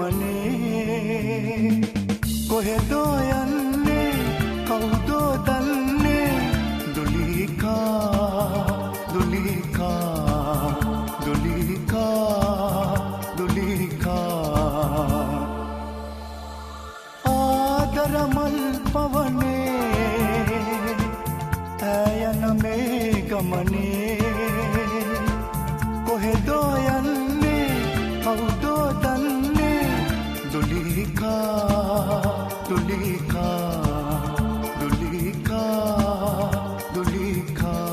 ගමනේ කොහෙදෝ යන්නේ කවුදෝ දන්නේ දුලිකා දුලිකා දුලිකා දුලිකා ආදරමල් පවනේ ඇයන මේ ගමනේ කොහෙදෝ යන්නේ කවුදෝ දන්නේ දුලිකා දුලිකා දුලිකා දුලිකා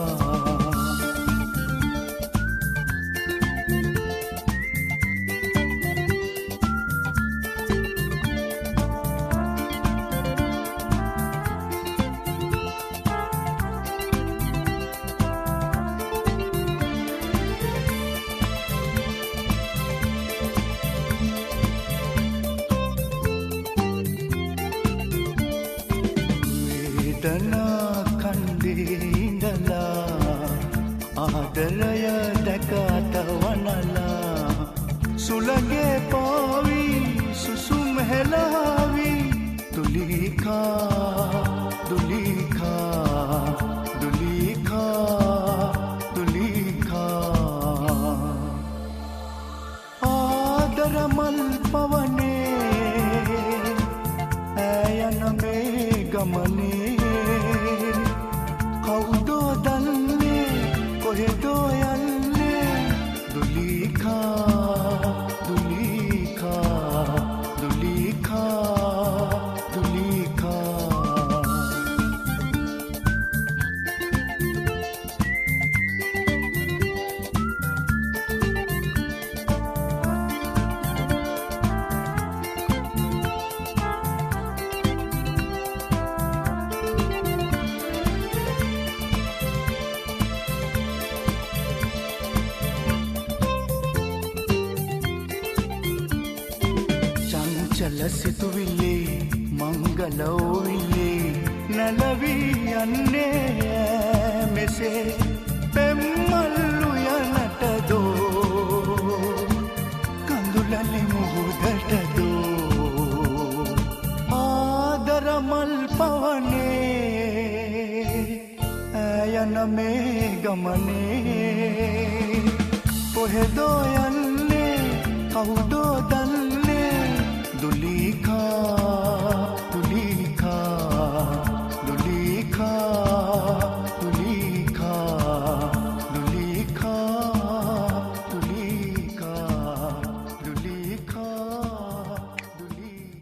වේදනා කන්දේ ඉඳලා ආදරය දැකත වනලා සුලගේ පාවි සුසුම් හෙලාවි දුලිකා දුලිකා දුලිකා දුලිකා ආදරමල් පවනේ ඇයන මේ ගමනේ කවුදෝ දන්නේ කොහෙදෝ යන්නේ දුලිකා දුලිකා දුලිකා දුලිකා චල සිතුවිලි මංගලෝවිලි නලවී යන්නේ මෙසේ පෙම්මල්ලු යනට දෝ කඳුලලි මුහුදට දෝ ආදරමල් පවනේ ඇයන මේ ගමනේ කොහෙදෝ යන්නේ කවුදෝ දන්නේ දුලිකා දුලිකා දුලිකා දුලිකා දුලිකා දුලිකා දුලිකා දුලිකා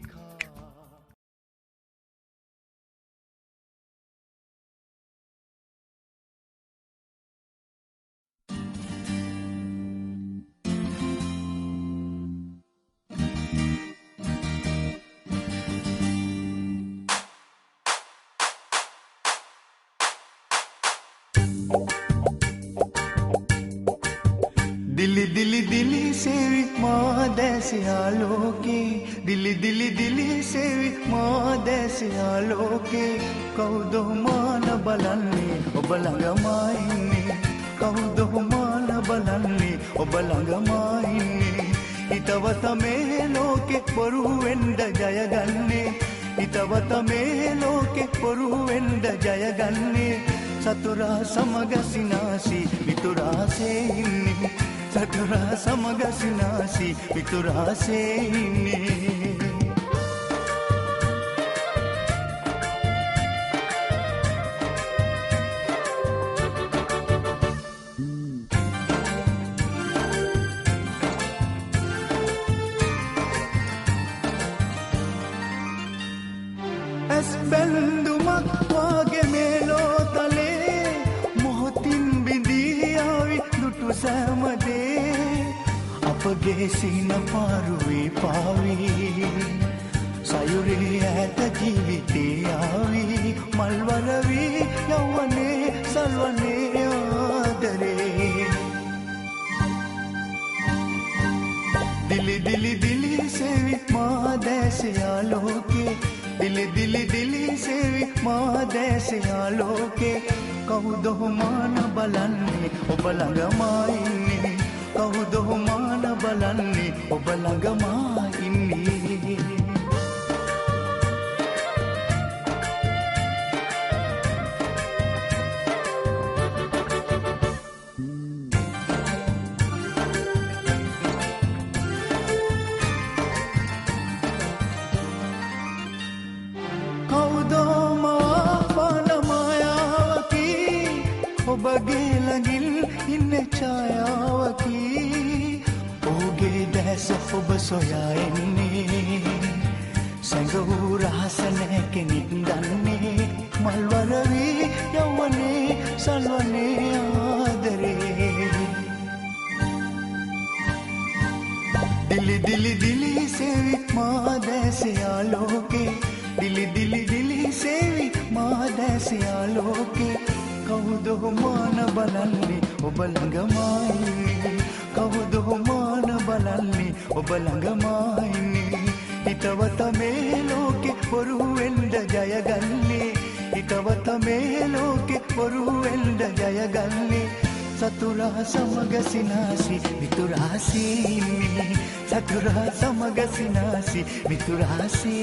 दिली दिली दिली सेवी माँ देसी आलोके दिली दिली दिली सेवी माँ देसी आलोके कौदो मान बलन्नी ओ बलंग माइनी कौदो मान बलन्नी ओ बलंग माइनी इतवत में लोके परुवेंड जयगन्ने इतवत में लोके परुवेंड जयगन्ने सतुरा समग सिनासी मितुरा से इन्नी सतुरा समग सिनासी मितुरा से इन्नी බැඳුමක් වාගේ මේලෝ තලේ මොහොතින් බිඳී ආවි දුටු සෑමදේ අපගේ සීන පාරුවේ පාවි සයුරේ ඈත ජීවිතේ ආවි මල්වර වී යවන්නේ සල්වන්නේ ආදරේ दिली दिली दिली सेवी माँ देसे आलोके दिली दिली दिली सेवी माँ देसे आलोके कौदो मान बलन्ने ओ बलंग माइनी කවුද මාන බලන්නේ ඔබ ළඟමා ඉන්නේ ඔබගේ ළඟින් ඉන්න ඡායාවකි ඔහුගේ දැස ඔබ සොයා එන්නේ සැඟවූ රහස නැ කෙනෙක් දන්නේ මල්වර වී යවන්නේ සල්වන්නේ ආදරේ දිලි දිලි දිලි සෙවි මා දැසේ ආලෝකේ දිලි දිලි දිලි සෙවි මා දැසේ ආලෝකේ කවුද මාන බලන්නේ ඔබ ළඟමයි කවුද මාන බලන්නේ ඔබ ළඟමයි හිතවත මේ ලෝකේ බොරු වෙන්න ජයගන්නේ හිතවත මේ ලෝකේ බොරු වෙන්න ජයගන්නේ සතුරා සමග සිනාසි මිතුරාසි සතුරා සමග සිනාසි මිතුරාසි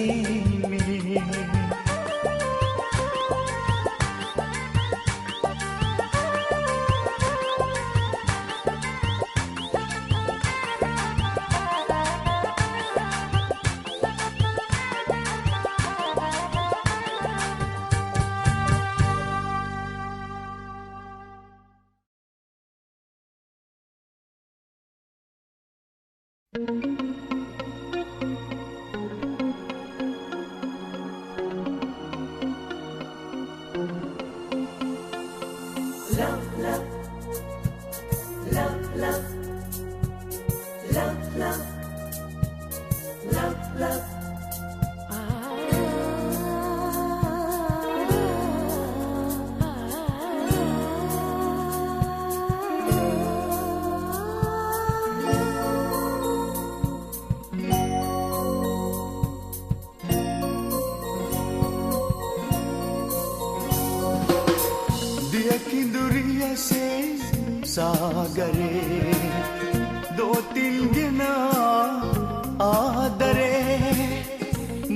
सागरे दो तीन गिना आदरे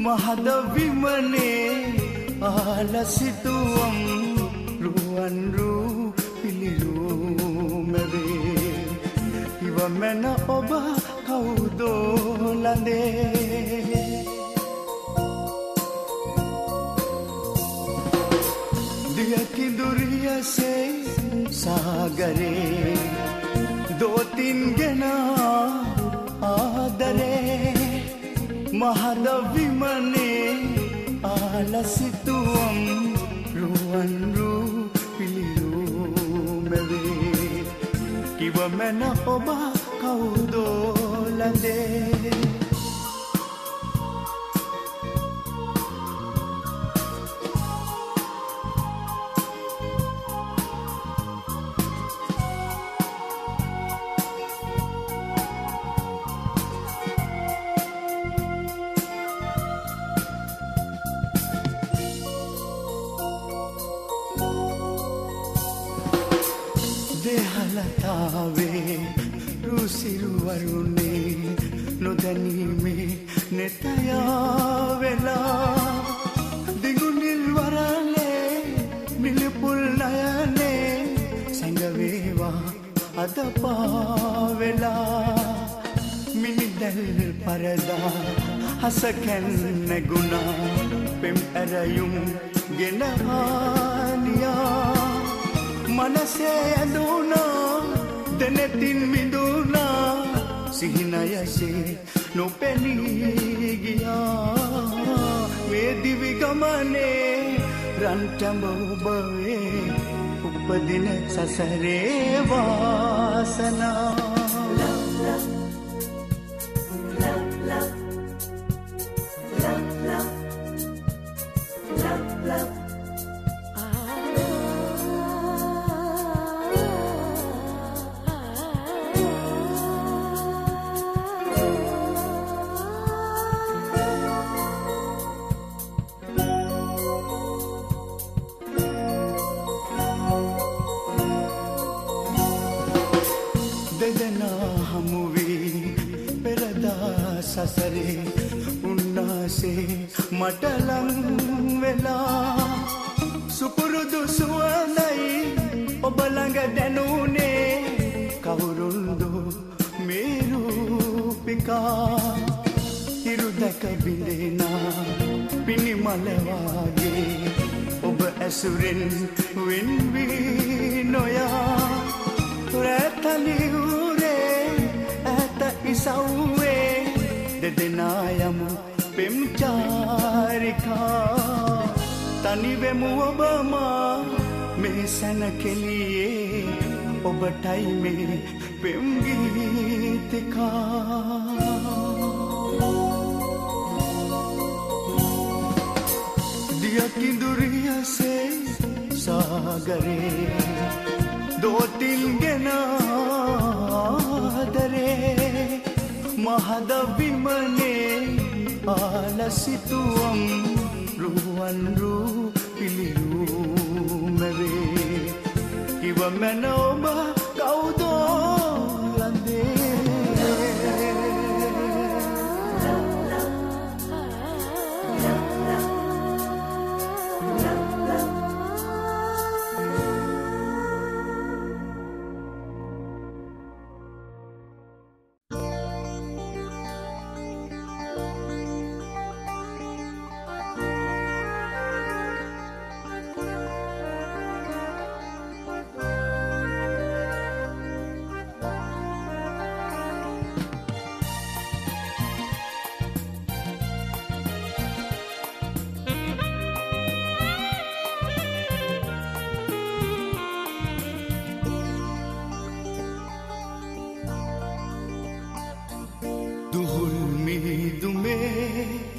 महदवि मने आलसितुवम रुवनरू पिलिरू मेरे इव मेन ඔබ කවුදෝ ලඳේ दिया की दुरिया से सागरे दो तीन गिना आदरे महदवि मने आलसितुवम रुवनरू पिलिरू मेरे किव मेन ඔබ කවුදෝ ලඳේ देहलतावे रुसिरुवरुने නොදැනීමේ නෙතයා වෙලා දිගුනිල් වරලේ නිලපුල් නයනේ සැඟවේවා අද පාවෙලා මිනිදැල් පරදා හස කැන්න ගුණා පෙම් ඇරයුම් ගෙනහානියා मनसे अदूना दनेतिन मिदूना सिहिनयसे नोपेनी गिया वे दिवि गमने रंटंबवे उपदिन ससरे वासना සසරේ උන්නාසේ මට ලං වෙලා සුපුරුදු සුවඳයි ඔබ ළඟ දැනුනේ කවුරුන්දු මේ රූපිකා හිරු දැක බිඳෙනා පිනිමල වාගේ ඔබ ඇසුරෙන් වෙන් වී නොයා රැතලි උරේ ඇත ඉසව්වේ දෙදෙනා යමු පෙම් චාරිකා තනිවෙමු ඔබමා මේ සැන කෙලියේ ඔබටයි මේ පෙම් ගීතිකා දියකිඳුරියසේ සාගරේ දෝතිල් ගෙන ආදරේ මහද විමනේ ආලසිතුවම් රුවන් රූ පිළියුමවේ කිව මැන ඔබ කවුදෝ ලඳේ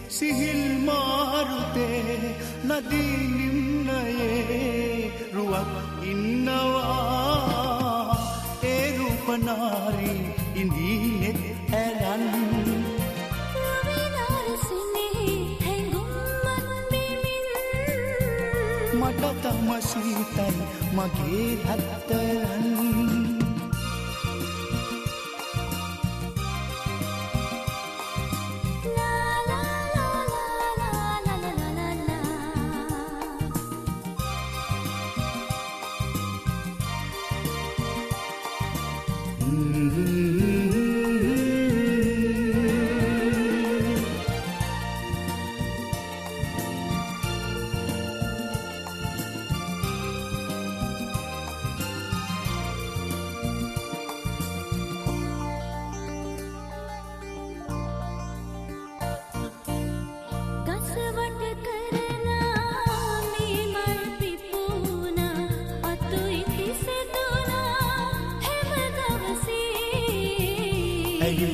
සිහිල් මාරුතේ නදී නිම්නයේ රුවක් ඉන්නවා ඒ රූපනාරි ඉඳීනෙත් ඇරන් මට තම සීතයි මගේ හත්තරන්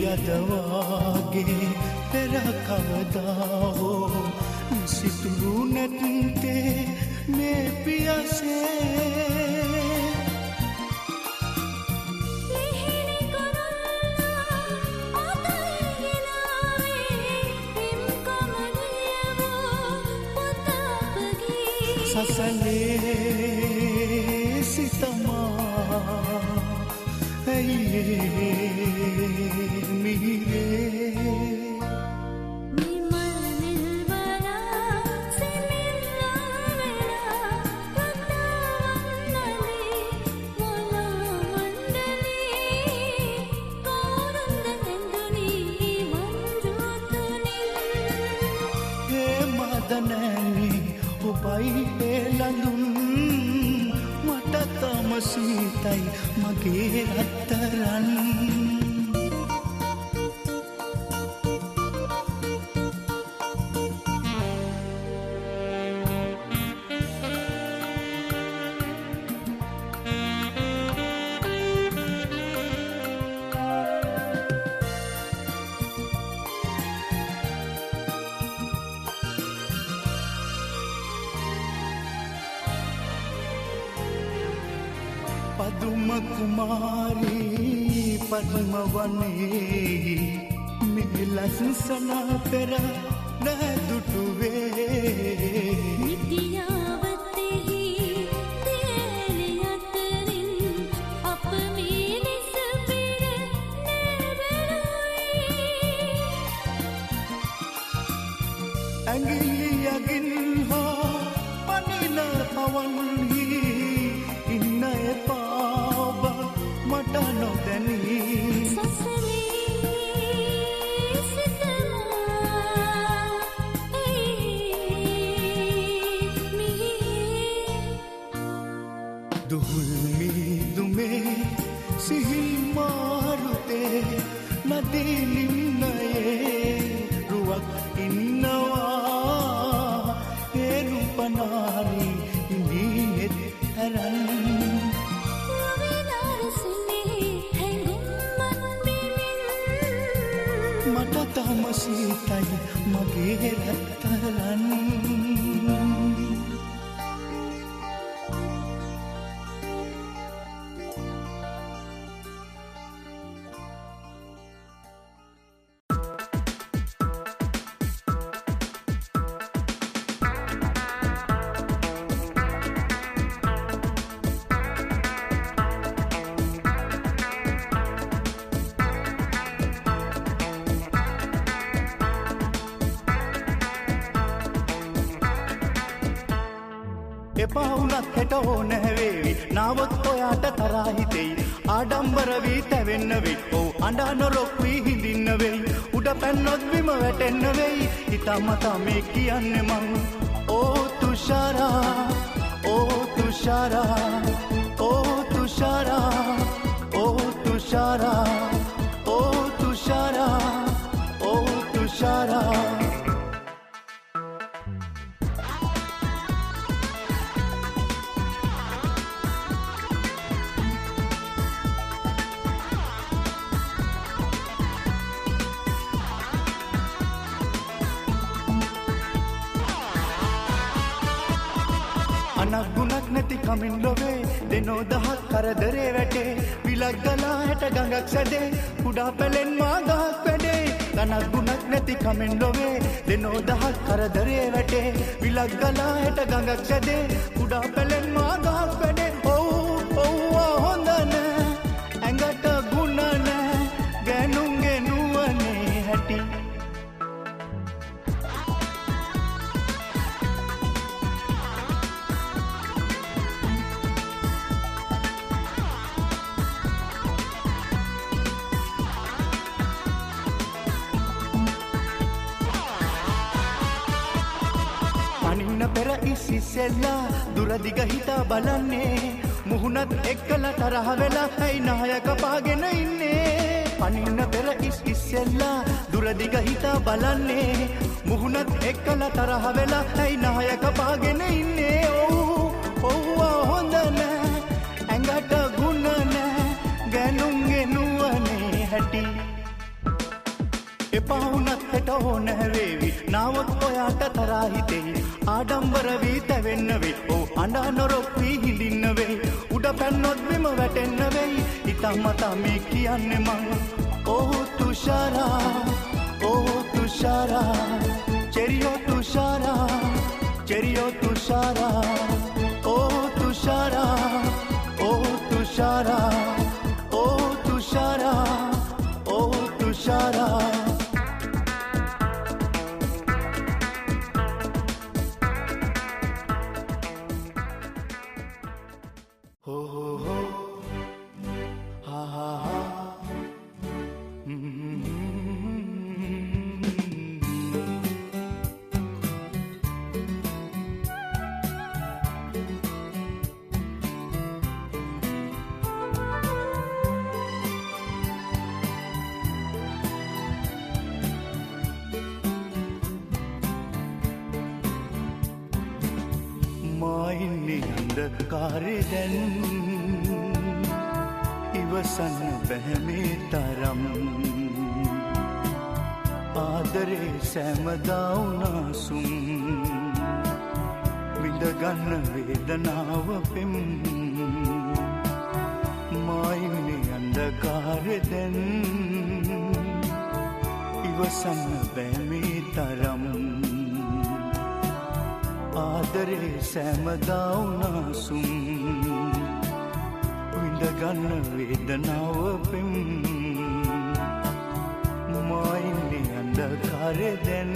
යදවාගේ පෙර කවදා හෝ සිතුරු නැත්තේ මේ පියසේ සසලේ සිතමා ඇයියේ ඔබයි ලඳුන් මට තම සීතයි මගේ රත්තරන් පදුම කුමාරී පද්ම වනේ මිලසන පෙර නැදුටුවේ නිතියාවතෙහි දේලි අතරින් අප මේ ලෙස පෙර නැබළුයි ඇඟිලියගින් හෝ පනින පවන්හි ඉන්න එපා ඔබ මට නොදැනී දුහුල් මීදුමේ සිහිල් මාරුතේ නදීලින්නයේ රුවක් ඉන්නවා හේරු පනාරි ඉඳීනෙත් හැරන් මට තම සීතයි මගේ රත්තරන් එපා වුණත් හෙට ඕන හැවේවි නාවොත් ඔයාට තරහා හිතෙයි ආඩම්බර වී තැවෙන්න වෙයි ඔව් අඬන රොක් වී හිඳින්න වෙයි උඩ පැන්නොත් බිම වැටෙන්න වෙයි හිතමතා මේ කියන්නේ මං ඕ තුෂාරා ඕ තුෂාරා ඕ තුෂාරා ඕ තුෂාරා ඕ තුෂාරා ඕ තුෂාරා අනගුණක් නැති කමින් ලොවේ දෙනෝ දහක් කරදරේ වැටේ විලක් ගලා හැට ගඟක් සැදේ කුඩා පැලෙන් මා ගහක් වැඩේ අනගුණක් නැති කමින් ලොවේ දෙනෝ දහක් කරදරේ වැටේ විලක් ගලා හැට ගඟක් සැදේ කුඩා පැලෙන් මා ගහක් වැඩේ ඔව් ඔව් හොඳ නෑ ඇඟට ගුණ නෑ ගෑනුන්ගේ නුවනේ හැටි පෙර ඉසිසෙල්ලා දුරදිග හිතා බලන්නේ මුහුණත් එක්කලා තරහ වෙලා ඇයි නායක පාගෙන ඉන්නේ පනින්න පෙර ඉසිසෙල්ලා දුරදිග හිතා බලන්නේ මුහුණත් එක්කලා තරහ වෙලා ඇයි නායක පාගෙන ඉන්නේ ඔව් හොඳ නෑ ඇඟට ගුණ නෑ ගෑනුන්ගේ නුවනේ හැටි එපා වුණත් හෙට ඕන හැවේවි නාවොත් ඔයාට තරහා හිතෙයි ආඩම්බර වී තැවෙන්න වෙයි ඔව් අඬන රොක් වී හිඳින්න වෙයි උඩ පැන්නොත් බිම වැටෙන්න වෙයි හිතමතා මේ කියන්නේ මං ඕ තුෂාරා ඕ තුෂාරා චෙරියෝ තුෂාරා චෙරියෝ තුෂාරා ඕ තුෂාරා ඕ තුෂාරා ඕ තුෂාරා ඕ තුෂාරා කාරේ දැන් ඉවසන්න බැහැ මේ තරම් ආදරේ සෑමදා උනාසුම් විඳගන්න වේදනාව පෙම් මායින්නේ අන්ධකාරේ දැන් ඉවසන්න බැහැ මේ තරම් ආදරේ සෑමදා උනාසුම් විඳගන්න වේදනාව පෙම් මායින්නේ අන්ධකාරේ දැන්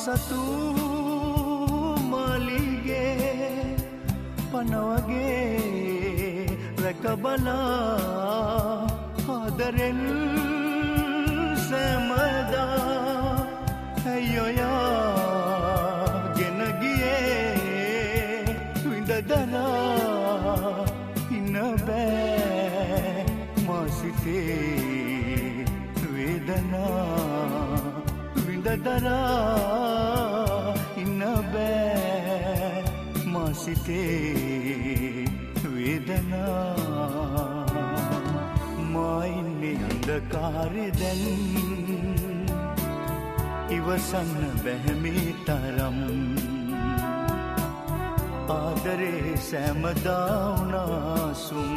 සතු මාලිගේ පනවගේ රැකබලා ආදරෙන් සැමදා ඇයොයා ගෙන ගියේ විඳදරා ඉන්න බෑ මා සිතේ වේදනා විඳදරා ඉන්න බෑ මා සිතේ වේදනා මා ඉන්නේ අන්ධකාරේ දැන් ඉවසන්න බැහැ මේ තරම් ආදරේ සෑමදා උනාසුම්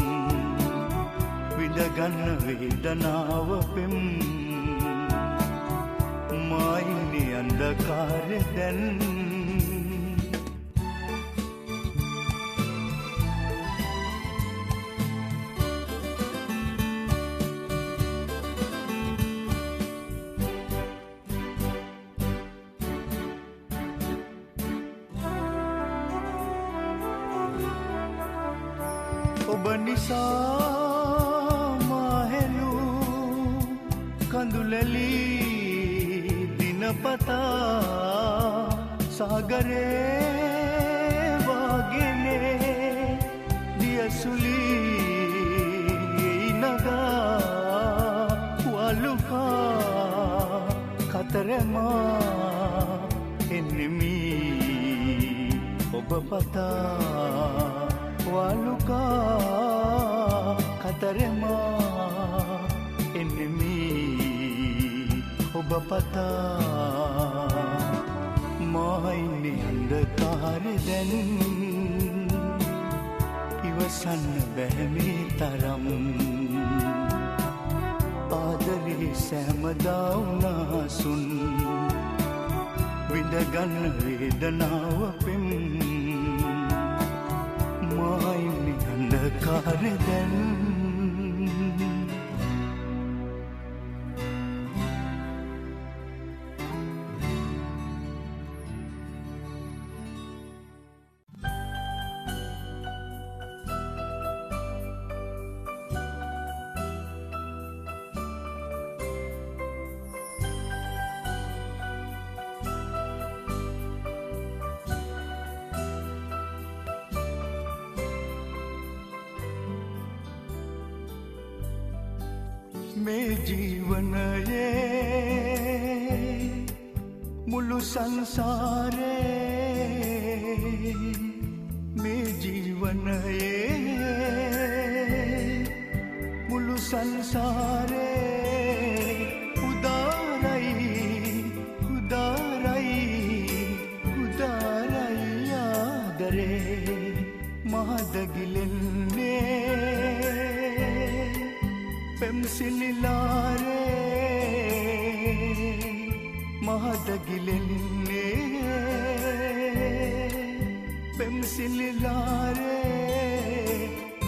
විඳගන්න වේදනාව පෙම් මා ඉන්නේ අන්ධකාරේ දැන් ඔබ නිසා මාහෙලු කඳුලැලි දිනපතා සාගරේ වාගෙනේ දියසුලි නගා වලුකා කතරමා එන්නෙමි ඔබ පතා waluka katarema enemi oba pata maine andakare den iwasanna bැහැ මේ තරම් ආදරේ සෑමදා උනාසුන් විඳගන්න වේදනාව පෙම් මා ඉන්නේ අන්ධකාරේ දැන් මේ ජීවනයේ මුළු සංසාරේ මේ ජීවනයේ මුළු සංසාරේ උදාරයි උදාරයි උදාරයි ආදරේ මහදගිලෙන්නේ පෙම්සිලිලාරේ මහදගිලෙන්නේ පෙම්සිලිලාරේ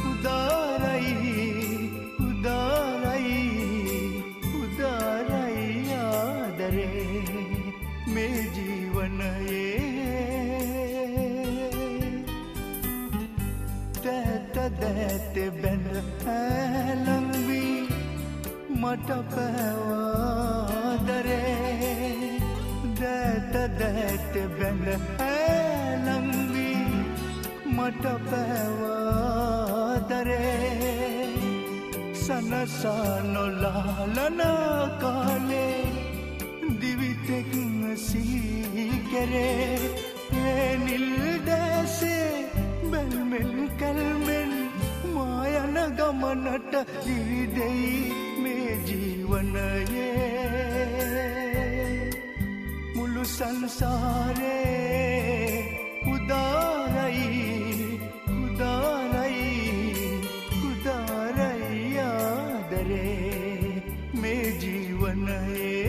උදාරයි උදාරයි උදාරයි ආදරේ මේ ජීවනයේ දැත බැඳ ඇලං වී මට පැවාදරේ දැත බැඳ ඇලං වී මට පැවාදරේ සනසා නොලාලන කාලේ දිවිතෙක් සීකරේ නිල් දැසේ බැල්මෙන් කල්මෙන් මායන ගමනට දිවිදෙයි මේ ජීවනයේ මුළු සංසාරේ උදාරයි උදාරයි උදාරයි ආදරේ මේ ජීවනයේ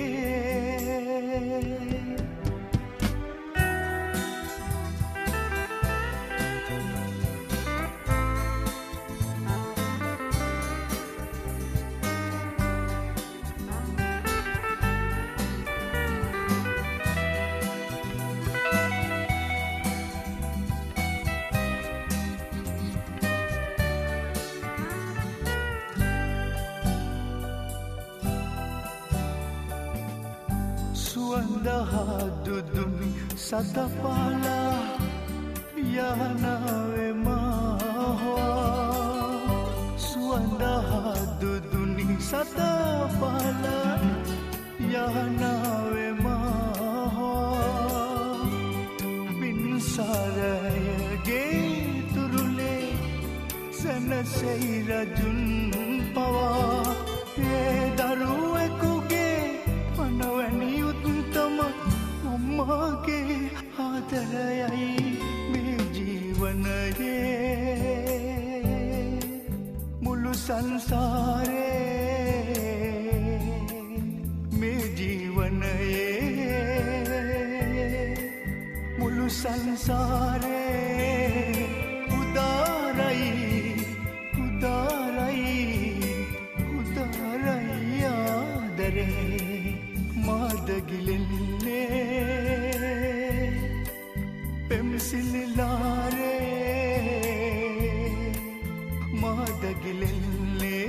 සුවඳහදුදුනි සතපාලා යහනාවේ මාහවා සුවඳහදුදුනි සතපාලා යහනාවේ මාහවා පින්සාරයගේ තුරුලේ සැනසෙයි රජුන් පවා ඒ දරුවෙකුගේ පනවැනි උත්තම අම්මාගේ ආදරයයි මේ ජීවනයේ මුළු සංසාරේ මේ ජීවනයේ මුළු සංසාරේ උදාරයි ආදරේ මාදගිලෙන්නේ පෙම්සිලිලාරේ මාදගිලෙන්නේ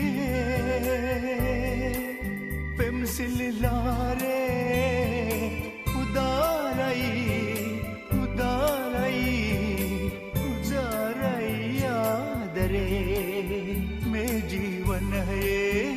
පෙම්සිලිලාරේ උදාරයි ආදරේ මේ ජීවනයේ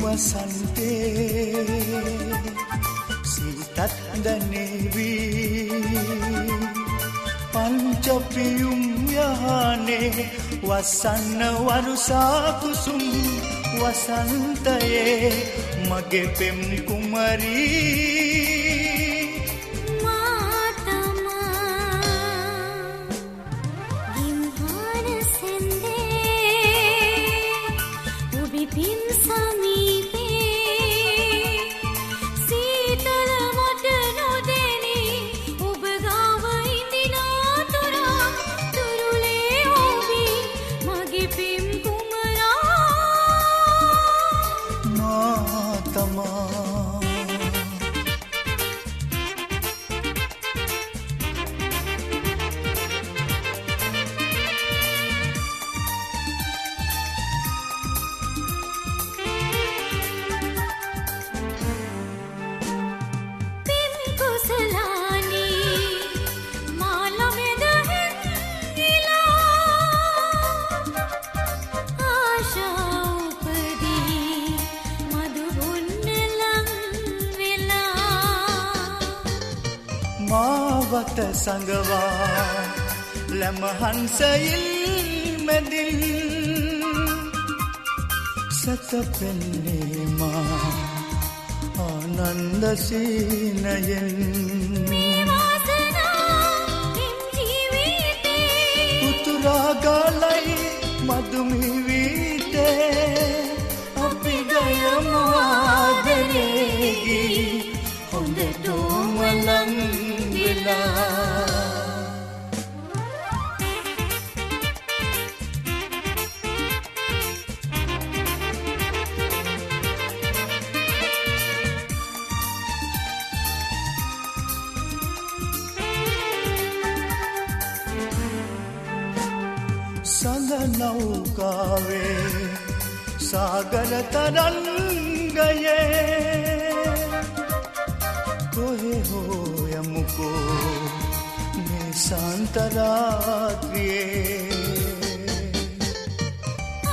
වසන්තේ සිතත් දනේවී පංචපියුම් යහනේ වසන්න වරුසා කුසුම් වසන්තයේ මගේ පෙම් කුමරී මාවත සංගවා ලැමහන්සයිල් මැදින් සතපෙන්නේ මා ආනන්ද සීනයෙන් මේ වාසනා ජීවිතේ උතුරාගලයි මදුමිවිතේ අපි ගයමු ආදරේගි හොඳටම ලං සඳ නෞකාවේ සාගර තරංගයේ කොහෙ හෝ යමුකෝ මේ සාන්ත අස්තරාත්‍රියේ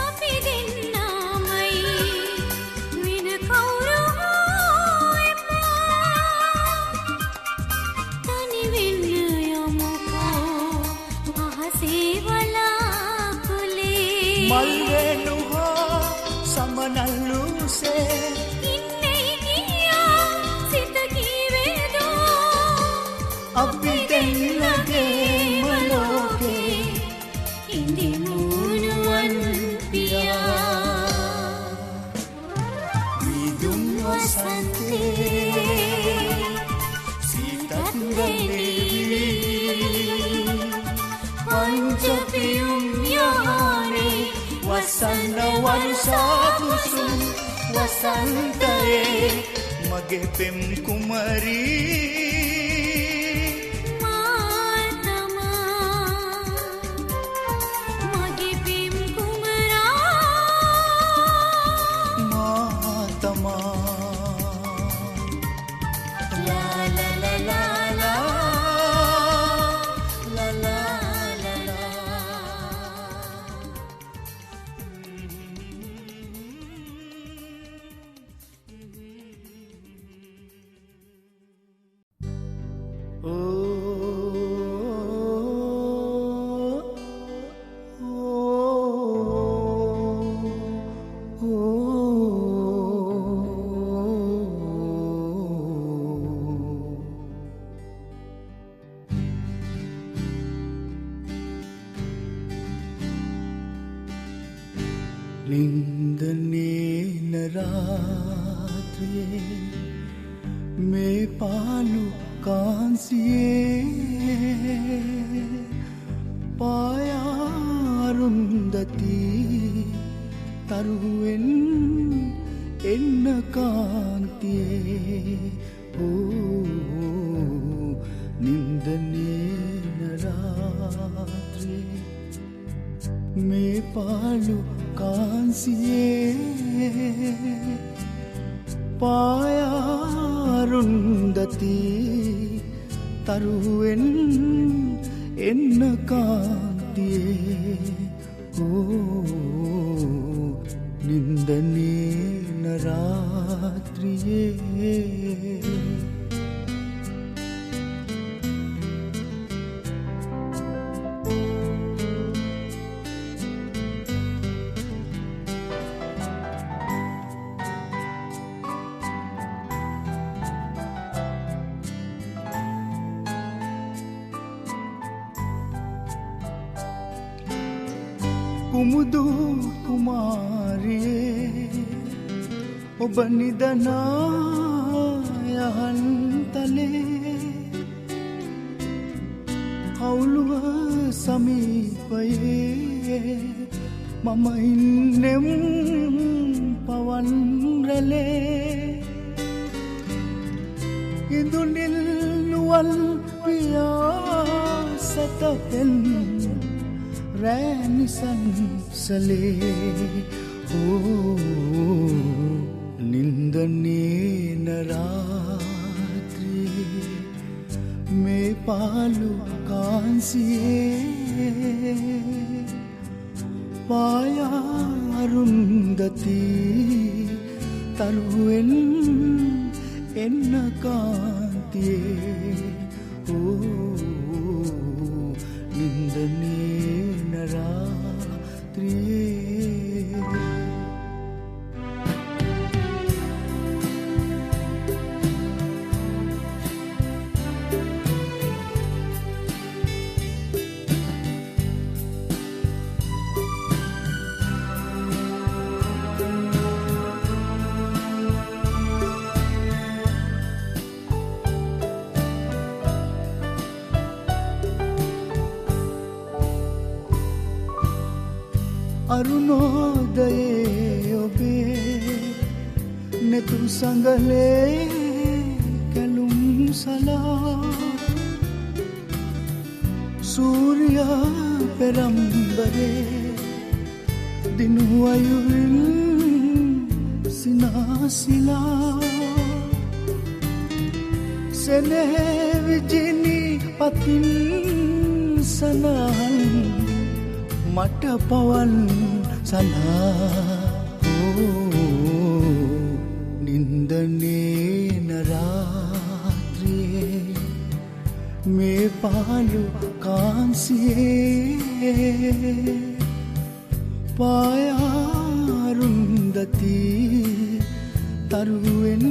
අපි දෙන්නමයි වෙන කවුරු හෝ එපා තනි වෙන්න යමුකෝ අහසේ වලාකුලේ මල් වෙනුහා සමනල්ලුසේ ඉන්නේ ගියා සිත කීවේදෝ අපි දෙන්නගේම ලෝකේ ඉන්දිමුනුවන් පියා විදුම් වසන්තේ සීතත් වෙලෙවි පංචපියුම් යානේ වසන්න වර්ෂා කුසුම් වසන්තයේ මගේ පෙම් කුමරී නින්දනේන රාත්‍රියේ මේ පාලු කාන්සියේ පායාරුන්දති තරුවෙන් එන්න කාන්තියේ නින්දනේන රාත්‍රියේ මේ පාලු කාන්සියේ පායාරුන්දති තරුවෙන් එන්න කාන්තියේ නින්දනේන රාත්‍රියේ කුමුදු කුමාරියේ ඔබ නිදනා යහන්තලේ කවුළුව සමීපයේ මම ඉන්නෙම් පවන් රැලේ ඉඳුනිල් නුවල් පියාසතපෙන් රැනිසන්සලේ නින්දනේන රාත්‍රියේ මේ පාලු කාන්සියේ පායාරුන්දති තරුවෙන් එන්න කාන්තියේ නින්දනේන රාත්‍රියේ අරුණෝදයේ ඔබේ නෙතු සඟලේ කැලුම් සලා සූර්යා පෙරම්බරේ දිනු අයුරින් සිනාසිලා සෙනෙහ විජිනි පතින් සනහන් මට පවන් සඳහා නින්දනේ නරාත්‍රියේ මේ පාලු කාන්සියේ පායාරුන්දති තරුවෙන්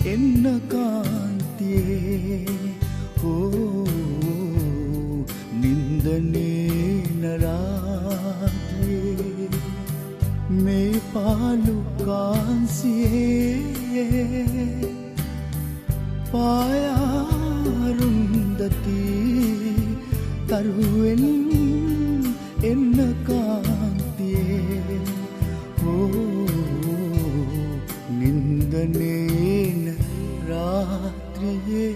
එන්න කාන්තියේ නින්දනේ නරාත්‍රියේ මේ පාලු කාන්සියේ පායාරුන්දති තරුවෙන් එන්න කාන්තියේ නින්දනේන රාත්‍රියේ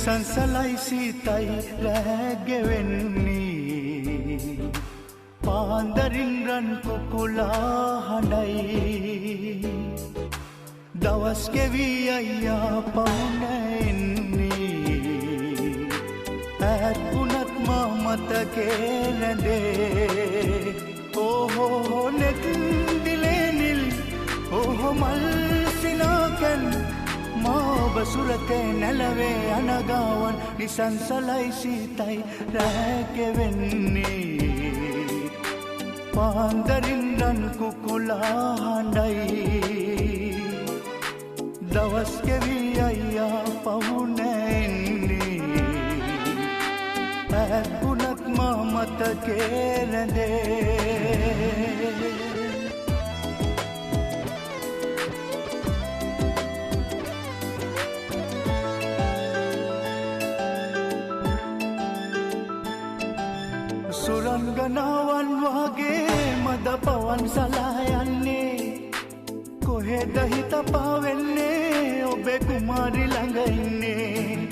නිසංසලයි සීතයි රැගෙවෙන්නේ පාන්දරින් රන් කුකුලා හඬයි දවස් ගෙවී අයියා පවුනෙන්නේ ඇත්කුණත් මා මතකේ රැඳේ ඕහෝ නෙත් දිලේනිල් ඕහෝ මල් සිනාකන් මාබ සුරතේ නැලවේ අනගාවන් නිසංසලයි සීතයි රැගෙවෙන්නේ පාන්දරින් රන් කුකුලා හඬයි දවස් ගෙවී අයියා පවුනෙන්නේ ඇත්කුණත් මා මතකේ රැඳේ සුරංගනාවන් වගේ මද පවන් සලා යන්නේ කොහෙද හිත පාවෙන්නේ ඔබේ කුමාරි ළඟ ඉන්නේ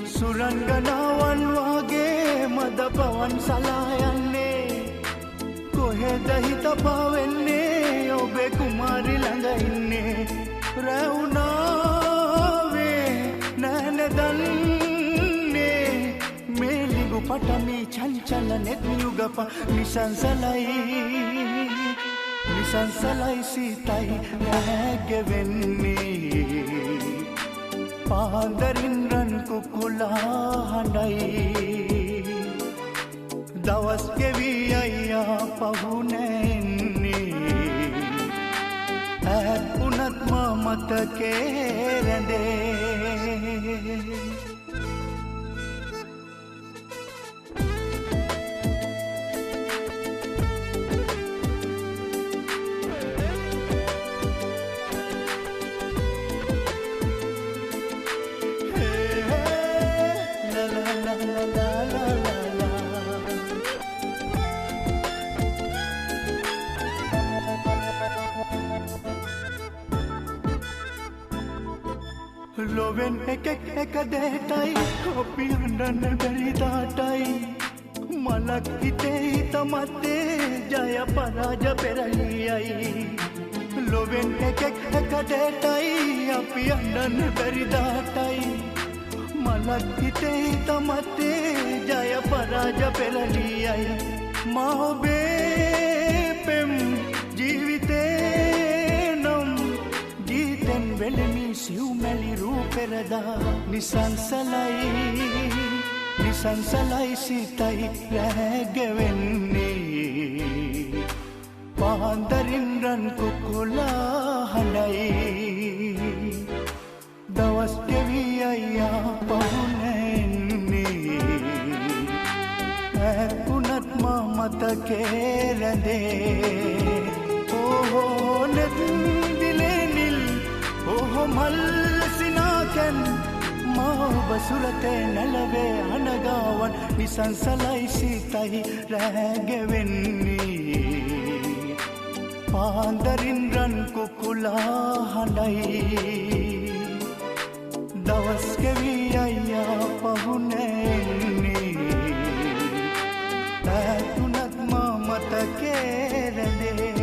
සුරංගනාවන් වගේ මද පවන් සලා යන්නේ කොහෙද හිත පාවෙන්නේ ඔබේ කුමාරි ළඟ ඉන්නේ රැවුනාවේ නැනදන්නේ මේලිගු පටමි චංචල නෙත්නියුගප නිසංසලයි සීතයි රැගෙවෙන්නේ පාන්දරින් රන් කුකුලා හඬයි දවස් ගෙවී අයියා පවුනෙන්නේ ඇත්කුණත් මා මතකේ රැඳේ ලොවෙන් එකෙක් එක දෙටයි අපි හඬන්න බැරි දාටයි මලක් හිතේ හිත මතේ ජය පරාජ පෙරලියයි ලොවෙන් එකෙක් එක දෙටයි අපි හඬන්න බැරි දාටයි මලක් හිතේ හිත මතේ ජය පරාජ පෙරලියයි මා ඔබේ පෙම් ජීවිතේ නම් ගීතෙන් වෙලමි සිව්මැලි රූපෙරදා නිසංසලයි සිතයි රැගෙවෙන්නේ පාන්දරින් රන් කුකුලා හඬයි දවස් ගෙවී අයියා පවුනෙන්නේ ඇත්කුණත් මා මතකේ රැඳේ ඕහෝ නෙත් දිලේ නිල් ඕහෝ මල් සිනාකෙන් මා ඔබ සුරතේ නැලවේ අනගාවන් නිසංසලයි සිතයි රැගෙවෙන්නේ පාන්දරින් රන් කුකුලා හඬයි දවස් කෙවී අයියා පහුනැන්නේ ඇතුනත් මා මතකේ රැඳේ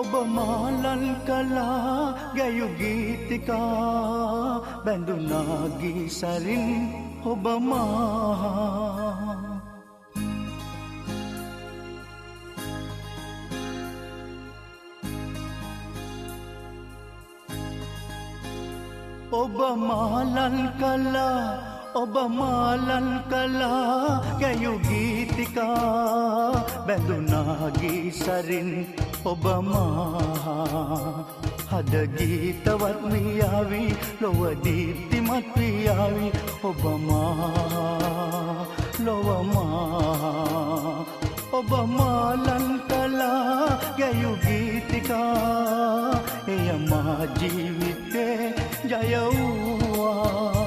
ඔබ මාලන් කලා ගැයු ගීතිකා බැඳුනා ගීසරින් ඔබ මා ඔබ මාලන් කලා ඔබ මාලන් කලා ගැයු ගීතිකා බැඳුනා ගීසරින් ඔබ මා හද ගීතවත් මියාවි ලොව දීප්තිමත් පියාවි ඔබ මා ලොව මා ඔබ මාලන් කලා ගැයු ගීතිකා එය මා ජීවිතේ ජය වූවා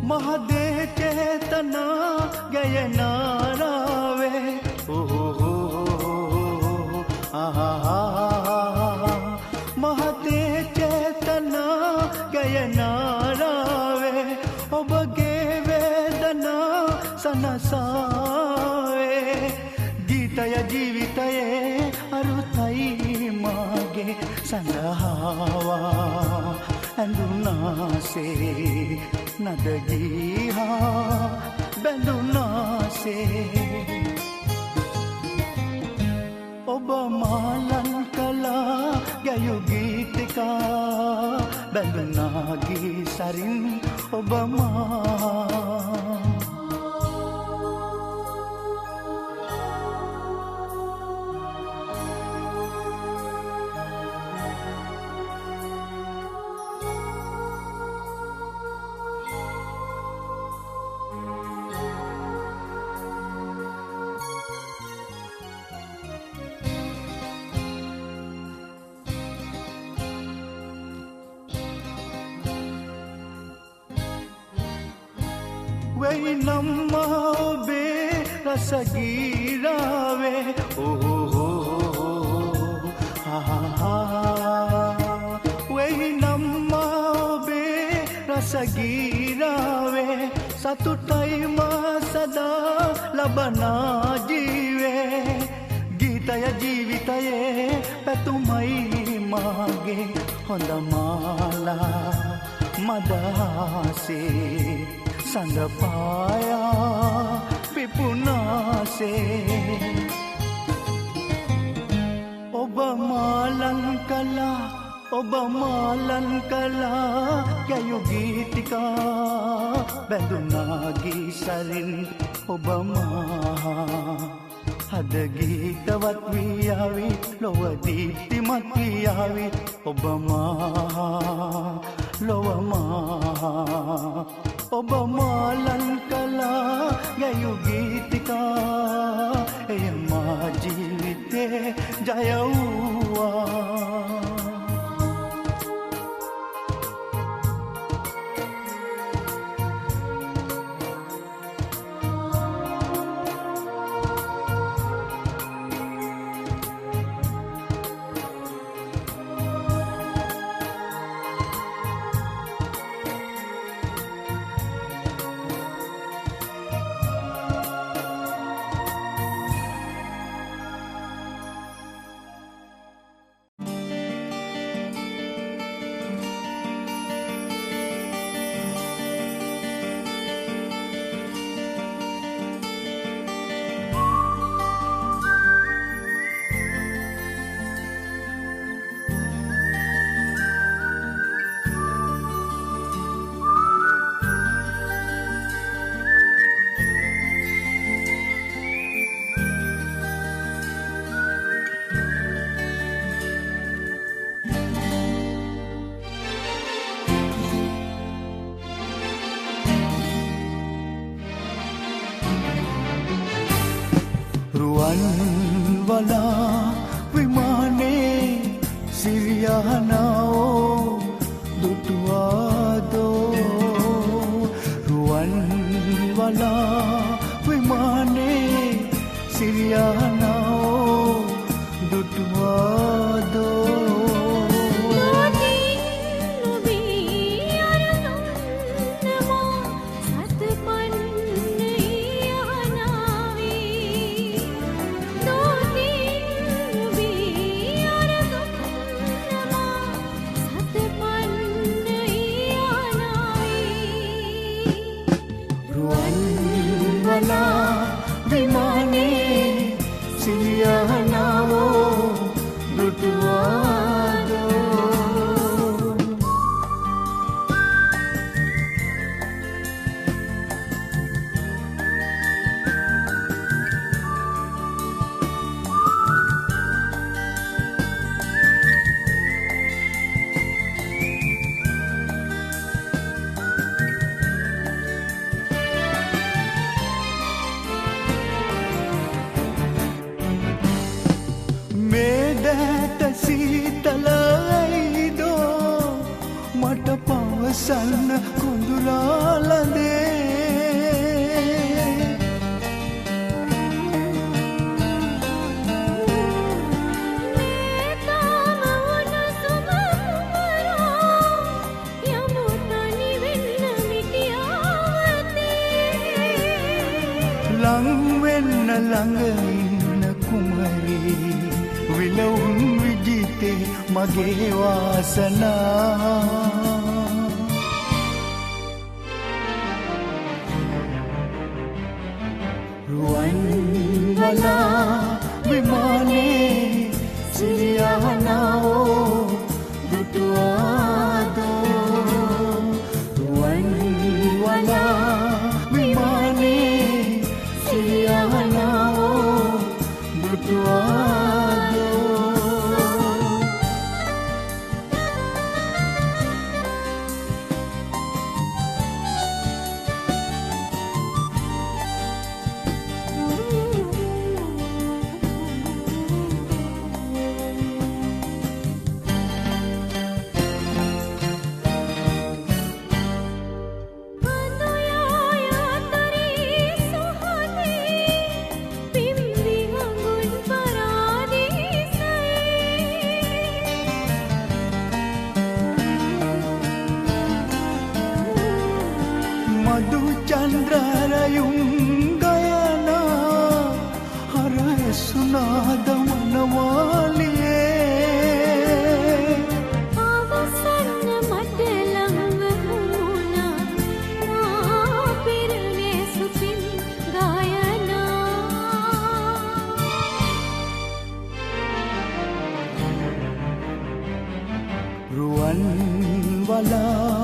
महदे चेतना गयनारावे ओहो आहा महदे चेतना गयनारावे ඔබගේ වේදනා සනසාවේ ගීතය ජීවිතයේ අරුතයි මාගේ සඳහාවා ඇඳුනාසේ නදගීහා බැඳුනාසේ ඔබ මාලන් කලා ගැයු ගීතිකා බැඳුනා ගීසරින් ඔබ මා වෙයි නම්මා ඔබේ රසගීරාවේ ඕහෝ වෙයි නම්මා ඔබේ රසගීරාවේ සතුටයි මා සදා ලබනා ජීවේ ගීතය ජීවිතයේ පැතුමයි මාගේ හොඳ මාලා මදහසේ සඳපායා පිපුනාසේ ඔබ මාලන් කලා ඔබ මාලන් කලා ගැයු ගීතිකා බැඳුනා ගීසරින් ඔබ මා හද ගීතවත් වියාවි ලොව දීප්තිමත් වියාවි ඔබ මා ලොව මා ඔබ මාලන් කලා ගැයු ගීතිකා එය මා ජීවිතේ ජය වූවා රුවන් වලා විමානේ සිරියානාවෝ දුටුවාදෝ රුවන් වලා විමානේ සිරියානාවෝ දුටුවාදෝ විමානේ සිරියානාවෝ දුටුවාදෝ මේදෑට සීතලයිදෝ මට පවසන්න කුඳුලාලදේ ලංවෙන්න ළඟඉන්න කුමරී විලවුන් විජිතේ මගේ වාසනා රුවන් වලා විමානේ සිරියානාවෝ දුටුවාදෝ රුවන් වලා විමානේ සිරියානාවෝ දුටුවාදෝ මදු චන්ද්‍රරයුම් ගයනා හරසුනාද මනවාලියේ අවසන්න මට ළඟ වුණා මා පිරනේ සුපින් ගායනා රුවන් වලා